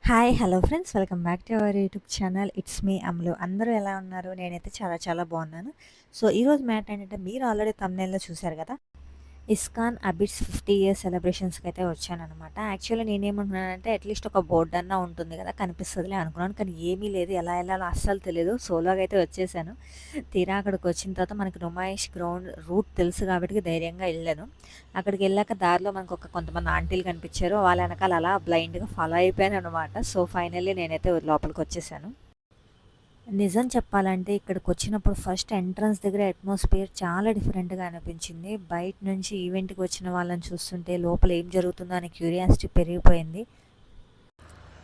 Hi! Hello friends. Welcome back to our YouTube channel. It's me Ammulu. అందరూ ఎలా ఉన్నారు? నేనైతే చాలా చాలా బాగున్నాను. సో, ఈరోజు మ్యాటర్ ఏంటంటే మీరు ఆల్రెడీ థంబ్‌నెయిల్‌లో చూసారు కదా! ఇస్కాన్ అబిడ్స్ 50 ఇయర్స్ సెలబ్రేషన్స్‌కైతే వచ్చాననమాట. యాక్చువల్లీ నేనేమనుకున్నానంటే అట్‌లీస్ట్ ఒక బోర్డన్నా ఉంటుంది కదా! కనిపిస్తదిలే అనుకున్నాను. కానీ ఏమీ లేదు. ఎలా ఎళ్ళాలో అస్సలు తెలీదు. సోలోగా అయితే వచ్చేసాను. తీరా అక్కడికొచ్చిన తర్వాత మనకి నుమాయిష్ గ్రౌండ్ రూట్ తెలుసు కాబట్టి ధైర్యంగా ఎళ్ళాను. అక్కడికెళ్ళాక దారిలో మనకొక కొంతమంది ఆంటీలు కనిపిచ్చారు. వాళ్ళ ఎనకాల అలా బ్లైండ్‌గా ఫాలో అయిపోయాననమాట. సో, ఫైనల్లీ నేనైతే లోపలికొచ్చేసాను. నిజం చెప్పాలంటే ఇక్కడికొచ్చినప్పుడు ఫస్ట్ ఎంట్రన్స్ దగ్గర అట్మాస్ఫియర్ చాలా డిఫరెంట్‌గా అనిపించింది. బయట నుంచి ఈవెంట్‌కి వచ్చిన వాళ్ళని చూస్తుంటే లోపల ఏం జరుగుతుందో అనే క్యూరియాసిటీ పెరిగిపోయింది.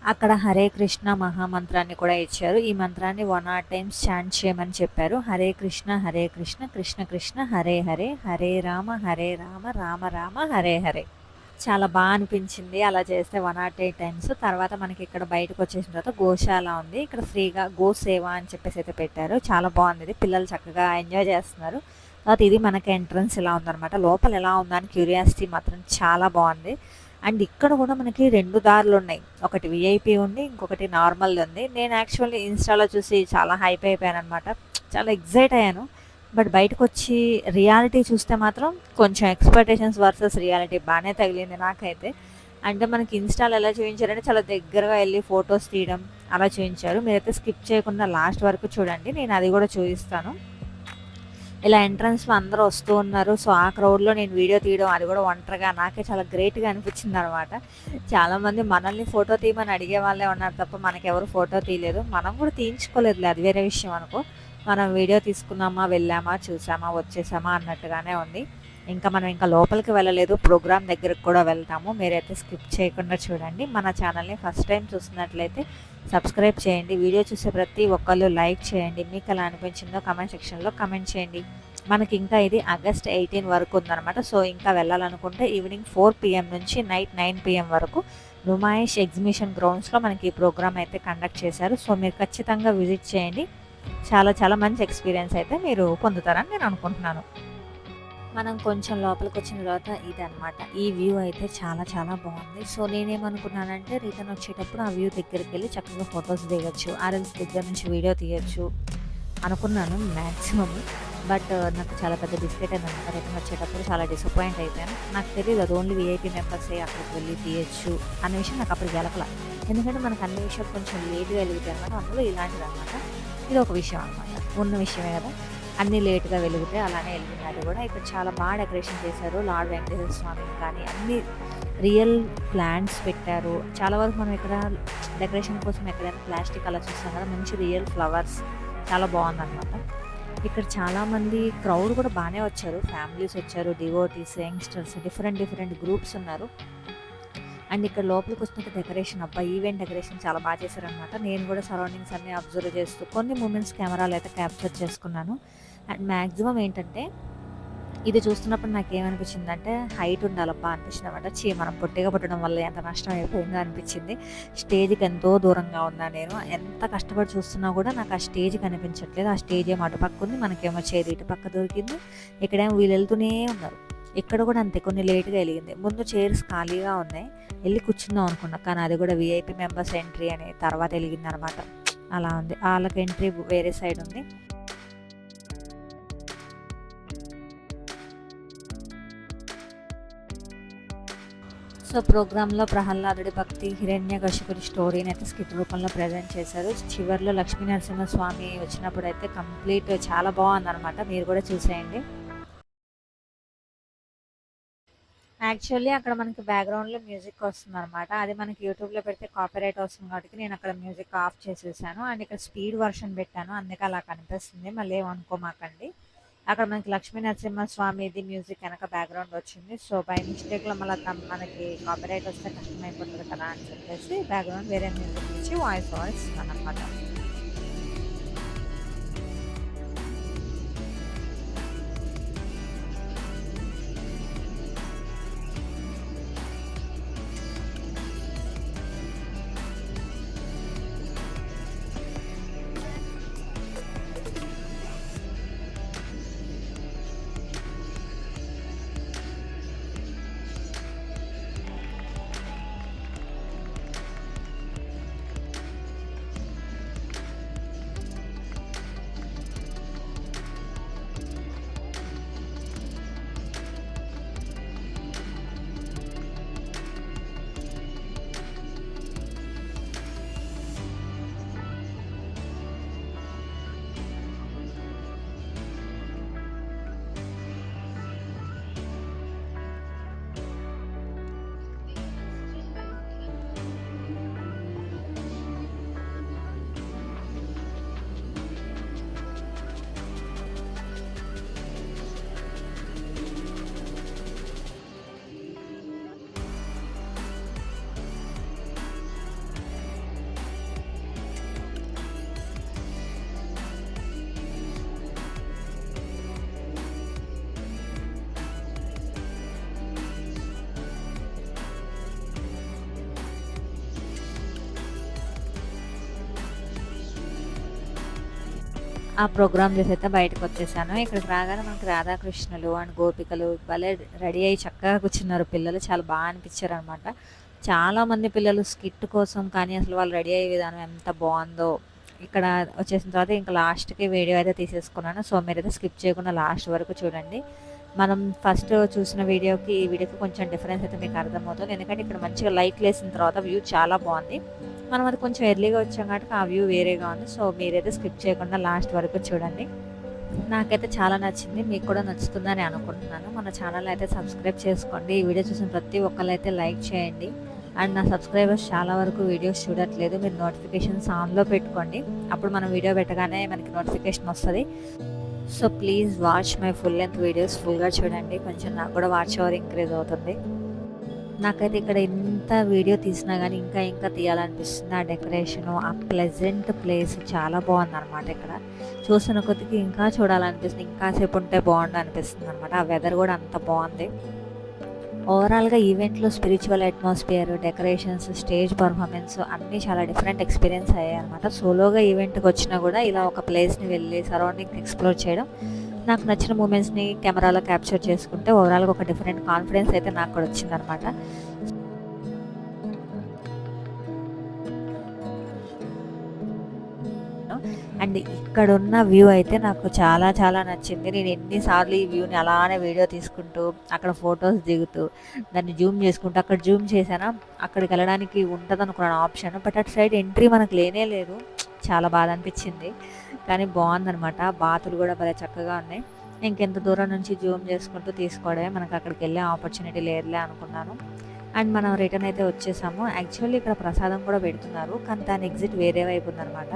అక్కడ హరే కృష్ణ మహామంత్రాన్ని కూడా ఇచ్చారు. ఈ మంత్రాన్ని 100 టైమ్స్ చాంట్ చేయమని చెప్పారు. హరే కృష్ణ, హరే కృష్ణ, కృష్ణ కృష్ణ, హరే హరే, హరే రామ, హరే రామ, రామ రామ, హరే హరే. చాలా అనిపించింది అలా చేస్తే 108 టైమ్స్. తర్వాత మనకి ఇక్కడ బయటకొచ్చేసిన తర్వాత గోశాల ఉంది. ఇక్కడ ఫ్రీగా గోసేవ అని చెప్పేసి అయితే పెట్టారు. చాలా బాగుంది ఇది. పిల్లలు చక్కగా ఎంజాయ్ చేస్తున్నారు. తర్వాత ఇది మనకి ఎంట్రన్స్ ఇలా ఉందనమాట. లోపల ఎలా ఉందా అని క్యూరియాసిటీ మాత్రం చాలా బాగుంది. అండ్ ఇక్కడ కూడా మనకి 2 దారులున్నాయి. ఒకటి వీఐపీ ఉంది. ఇంకొకటి నార్మల్‌ది ఉంది. నేను యాక్చువల్లీ ఇన్‌స్టాలో చూసి చాలా హైప్ అయిపోయాననమాట. చాలా ఎక్సైట్ అయ్యాను. బట్ బయటకొచ్చి రియాలిటీ చూస్తే మాత్రం కొంచెం ఎక్స్‌పెక్టేషన్స్ వర్సెస్ రియాలిటీ బానే తగిలింది నాకైతే. అంటే మనకి ఇన్‌స్టాలో ఎలా చూయించారంటే చాలా దగ్గరగా ఎళ్లి ఫోటోస్ తీయడం అలా చూయించారు. మీరైతే స్కిప్ చేయకుండా లాస్ట్ వరకు చూడండి. నేను అది కూడా చూయిస్తాను. ఇలా ఎంట్రన్స్‌లో అందరూ వస్తూ ఉన్నారు. సో, ఆ క్రౌడ్‌లో నేను వీడియో తీయడం అది కూడా ఒంటరిగా నాకే చాలా గ్రేట్‌గా అనిపించిందనమాట. చాలామంది మనల్ని ఫోటో తీయమని అడిగే వాళ్ళే ఉన్నారు తప్ప మనకెవరు ఫోటో తీయలేదు. మనం కూడా తీయించుకోలేదులే అది వేరే విషయం అనుకో. మనం వీడియో తీసుకున్నామా, వెళ్ళామా, చూసామా, వచ్చేసామా అన్నట్టుగానే ఉంది. మనం ఇంకా లోపలికి వెళ్ళలేదు. ప్రోగ్రామ్ దగ్గరికి కూడా వెళ్తాము. మీరైతే స్కిప్ చేయకుండా చూడండి. మన ఛానల్‌ని ఫస్ట్ టైం చూస్తున్నట్లయితే సబ్స్క్రైబ్ చేయండి. వీడియో చూసే ప్రతి ఒక్కళ్ళు లైక్ చేయండి. మీకు ఎలా అనిపించిందో కామెంట్ సెక్షన్‌లో కామెంట్ చేయండి. మనకి ఇంకా ఇది ఆగస్ట్ 18 వరకు ఉందనమాట. సో, ఇంకా వెళ్ళాలనుకుంటే ఈవినింగ్ 4 పీఎం నుంచి నైట్ 9 పీఎం వరకు నుమాయిష్ ఎగ్జిబిషన్ గ్రౌండ్స్‌లో మనకి ఈ ప్రోగ్రామ్ అయితే కండక్ట్ చేశారు. సో, మీరు ఖచ్చితంగా విజిట్ చేయండి. చాలా చాలా మంచి ఎక్స్‌పీరియన్స్ అయితే మీరు పొందుతారని నేను అనుకుంటున్నాను. మనం కొంచెం లోపలికొచ్చిన తర్వాత ఇదనమాట. ఈ వ్యూ అయితే చాలా చాలా బాగుంది. సో, నేనేమనుకున్నానంటే రిటర్న్ వచ్చేటప్పుడు ఆ వ్యూ దగ్గరికెళ్ళి చక్కగా ఫోటోస్ దిగొచ్చు. ఆర్ఎల్స్ దగ్గర నుంచి వీడియో తీయొచ్చు అనుకున్నాను మ్యాక్సిమమ్. బట్ నాకు చాలా పెద్ద బిస్కెట్ అయిందనమాట. రిటర్న్ వచ్చేటప్పుడు చాలా డిసప్పాయింట్ అయిపోయాను. నాకు తెలీదు అది ఓన్లీ వీఐపీ మెంబర్సే అక్కడికి వెళ్ళి తీయొచ్చు అనే విషయం నాకు అప్పుడు గెలకల. ఎందుకంటే మనకు అన్ని విషయాలు కొంచెం లేట్‌గా వెలుగుతాయి అనమాట. అందులో ఇలాంటిదనమాట. ఇదొక విషయం అనమాట. ఉన్న విషయమే కదా! అన్నీ లేట్‌గా వెలుగుతాయి. అలానే ఎలిగింది అది కూడా. ఇక్కడ చాలా డెకరేషన్ చేశారు. లార్డ్ వెంకటేశ్వర స్వామిని కానీ అన్నీ రియల్ ప్లాంట్స్ పెట్టారు. చాలా వరకు మనం ఇక్కడ డెకరేషన్ కోసం ఎక్కడైనా ప్లాస్టిక్ అలా చూస్తాం కదా! మంచి రియల్ ఫ్లవర్స్ చాలా బాగుందనమాట. ఇక్కడ చాలామంది క్రౌడ్ కూడా బాగానే వచ్చారు. ఫ్యామిలీస్ వచ్చారు, devotees, youngsters different different groups ఉన్నారు. అండ్ ఇక్కడ లోపలికి వచ్చినాక డెకరేషన్ అబ్బా! ఈవెంట్ డెకరేషన్ చాలా చేశారనమాట. నేను కూడా సరౌండింగ్స్ అన్నీ అబ్జర్వ్ చేస్తూ కొన్ని మూమెంట్స్ కెమెరాలో అయితే క్యాప్చర్ చేసుకున్నాను. అండ్ మ్యాక్సిమం ఏంటంటే ఇది చూస్తున్నప్పుడు నాకేమనిపించిందంటే హైట్ ఉండాలబ్బా అనిపించిందనమాట. మనం పొట్టిగా పుట్టడం వల్ల ఎంత నష్టం అయిపోయిందో అనిపించింది. స్టేజ్‌కి ఎంతో దూరంగా ఉన్నా నేను. ఎంత కష్టపడి చూస్తున్నా కూడా నాకు ఆ స్టేజ్ కనిపించట్లేదు. ఆ స్టేజ్ ఏమో అటుపక్క ఉంది. మనకేమో చైర్ ఇటుపక్క దొరికింది. ఇక్కడేమో వీళ్ళు వెళ్తూనే ఉన్నారు. ఇక్కడ కూడా అంతే కొన్ని లేట్‌గా ఎలిగింది. ముందు చైర్స్ ఖాళీగా ఉన్నాయి. ఎళ్లి కూర్చుందాం అనుకున్నా. కానీ అది కూడా వీఐపీ మెంబర్స్ ఎంట్రీ అని తర్వాత ఎలిగిందనమాట. అలా ఉంది. ఆళ్ళకి ఎంట్రీ వేరే సైడ్ ఉంది. సో, ప్రోగ్రామ్‌లో ప్రహ్లాదుడి భక్తి, హిరణ్యకశిపుడి స్టోరీని అయితే స్కిట్ రూపంలో ప్రజెంట్ చేశారు. చివర్లో లక్ష్మీ నరసింహస్వామి వచ్చినప్పుడైతే కంప్లీట్ చాలా బాగుందనమాట. మీరు కూడా చూసేయండి. యాక్చువల్లీ అక్కడ మనకి బ్యాక్‌గ్రౌండ్‌లో మ్యూజిక్ వస్తుందనమాట. అది మనకి యూట్యూబ్‌లో పెడితే కాపీరైట్ వస్తుంది కాబట్టి నేను అక్కడ మ్యూజిక్ ఆఫ్ చేసేసాను. అండ్ ఇక్కడ స్పీడ్ వర్షన్ పెట్టాను. అందుకే అలా కనిపిస్తుంది. మళ్ళీ ఏమనుకోమాకండి. అక్కడ మనకి లక్ష్మీ నరసింహస్వామిది మ్యూజిక్ వెనక బ్యాక్‌గ్రౌండ్ వచ్చింది. సో, బై మిస్టేక్‌లో మళ్ళీ మనకి కాపీరైట్ వస్తే కష్టమైపోతుంది కదా అని చెప్పేసి బ్యాక్‌గ్రౌండ్ వేరే మ్యూజిక్ ఇచ్చి వాయిస్ ఓవర్ ఇస్తున్నాననమాట. ఆ ప్రోగ్రామ్ చూసి అయితే బయటకొచ్చేసాను. ఇక్కడికి రాగానే మనకి రాధాకృష్ణులు అండ్ గోపికలు భలే రెడీ అయ్యి చక్కగా కూర్చున్నారు పిల్లలు. చాలా బా అనిపించారనమాట. చాలామంది పిల్లలు స్కిట్ కోసం కానీ అసలు వాళ్ళు రెడీ అయ్యే విధానం ఎంత బావుందో. ఇక్కడ వచ్చేసిన తర్వాత ఇంకా లాస్ట్‌కి వీడియో అయితే తీసేసుకున్నాను. సో, మీరైతే స్కిప్ చేయకుండా లాస్ట్ వరకు చూడండి. మనం ఫస్ట్ చూసిన వీడియోకి, ఈ వీడియోకి కొంచెం డిఫరెన్స్ అయితే మీకు అర్థమవుతుంది. ఎందుకంటే ఇక్కడ మంచిగా లైట్‌లేసిన తర్వాత వ్యూ చాలా బావుంది. మనం అది కొంచెం ఎర్లీగా వచ్చాం కాబట్టి ఆ వ్యూ వేరేగా ఉంది. సో, మీరైతే స్కిప్ చేయకుండా లాస్ట్ వరకు చూడండి. నాకైతే చాలా నచ్చింది. మీకు కూడా నచ్చుతుందని అనుకుంటున్నాను. మన ఛానల్ అయితే సబ్స్క్రైబ్ చేసుకోండి. ఈ వీడియో చూసిన ప్రతి ఒక్కళ్ళైతే లైక్ చేయండి. అండ్ నా సబ్స్క్రైబర్స్ చాలా వరకు వీడియోస్ చూడట్లేదు. మీరు నోటిఫికేషన్స్ ఆన్‌లో పెట్టుకోండి. అప్పుడు మనం వీడియో పెట్టగానే మనకి నోటిఫికేషన్ వస్తది. So, please watch my full length videos ఫుల్‌గా చూడండి. కొంచెం నాకు కూడా వాచ్ అవర్ ఇంక్రీజ్ అవుతుంది. నాకైతే ఇక్కడ ఎంత వీడియో తీసినా గానీ ఇంకా ఇంకా తీయాలనిపిస్తుంది. ఆ డెకరేషను, ఆ ప్లెజెంట్ ప్లేస్ చాలా బావుందనమాట ఇక్కడ. చూస్తున్న కొద్దికి ఇంకా చూడాలనిపిస్తుంది. ఇంకా సేపు ఉంటే బావుండు అనిపిస్తుందనమాట. ఆ వెదర్ కూడా అంత బావుంది. ఓవరాల్‌గా ఈవెంట్‌లో spiritual atmosphere, decorations, stage performance అన్నీ చాలా డిఫరెంట్ ఎక్స్‌పీరియన్స్ అయ్యాయన్నమాట. సోలోగా ఈవెంట్‌కొచ్చినా కూడా ఇలా ఒక ప్లేస్‌ని వెళ్ళి సరౌండింగ్స్ ఎక్స్‌ప్లోర్ చేయడం, నాకు నచ్చిన మూమెంట్స్‌ని కెమెరాలో క్యాప్చర్ చేసుకుంటే ఓవరాల్‌గా ఒక డిఫరెంట్ కాన్ఫిడెన్స్ అయితే నాకు కూడా వచ్చిందనమాట. అండ్ ఇక్కడున్న వ్యూ అయితే నాకు చాలా చాలా నచ్చింది. నేను ఎన్ని సార్లు ఈ వ్యూని అలానే వీడియో తీసుకుంటూ, అక్కడ ఫోటోస్ దిగుతూ, దాన్ని జూమ్ చేసుకుంటూ, అక్కడ జూమ్ చేశానా, అక్కడికెళ్ళడానికి ఉంటదనుకున్నాను ఆప్షన్. బట్ అటు సైడ్ ఎంట్రీ మనకు లేనే లేదు. చాలా బాధ అనిపించింది. కానీ బావుందనమాట. బాతులు కూడా భలే చక్కగా ఉన్నాయి. ఇంకెంత దూరం నుంచి జూమ్ చేసుకుంటూ తీసుకోవడమే. మనకు అక్కడికెళ్ళే ఆపర్చునిటీ లేదులే అనుకున్నాను. అండ్ మనం రిటర్న్ అయితే వచ్చేసాము. యాక్చువల్లీ ఇక్కడ ప్రసాదం కూడా పెడుతున్నారు. కానీ దాని ఎగ్జిట్ వేరే వైపు ఉందనమాట.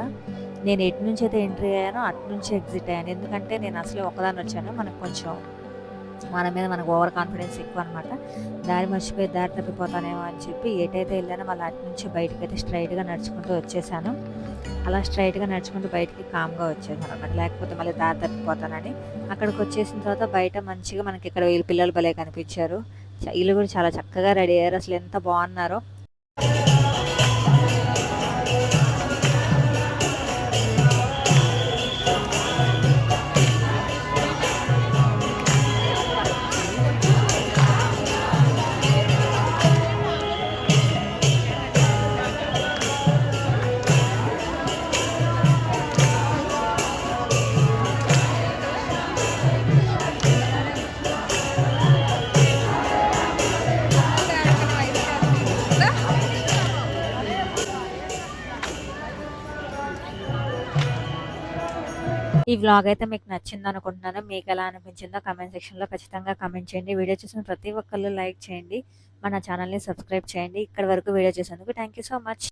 నేను ఎటు నుంచి అయితే ఎంట్రీ అయ్యానో అటు నుంచి ఎగ్జిట్ అయ్యాను. ఎందుకంటే నేను అసలే ఒక్కదాన్ని వచ్చాను. మనకు కొంచెం మన మీద మనకు ఓవర్ కాన్ఫిడెన్స్ ఎక్కువ అనమాట. దారి మర్చిపోయి దారి తప్పిపోతానేమో అని చెప్పి ఎటైతే వెళ్ళానో మళ్ళీ అటు నుంచి బయటకైతే స్ట్రైట్‌గా నడుచుకుంటూ వచ్చేసాను. అలా స్ట్రైట్‌గా నడుచుకుంటూ బయటికి కామ్‌గా వచ్చేసాను అనమాట. లేకపోతే మళ్ళీ దారి తప్పిపోతానని. అక్కడికి వచ్చేసిన తర్వాత బయట మంచిగా మనకి ఇక్కడ వీళ్ళు పిల్లలు భలే కనిపించారు. వీళ్ళు కూడా చాలా చక్కగా రెడీ అయ్యారు. అసలు ఎంత బాగున్నారో. ఈ వ్లాగ్ అయితే మీకు నచ్చిందనుకుంటున్నాను. మీకెలా అనిపించిందో కామెంట్ సెక్షన్‌లో ఖచ్చితంగా కామెంట్ చేయండి. వీడియో చూసిన ప్రతి ఒక్కళ్ళు లైక్ చేయండి. మన ఛానల్‌ని సబ్స్క్రైబ్ చేయండి. ఇక్కడి వరకు వీడియో చూసినందుకు థాంక్ యూ సో మచ్.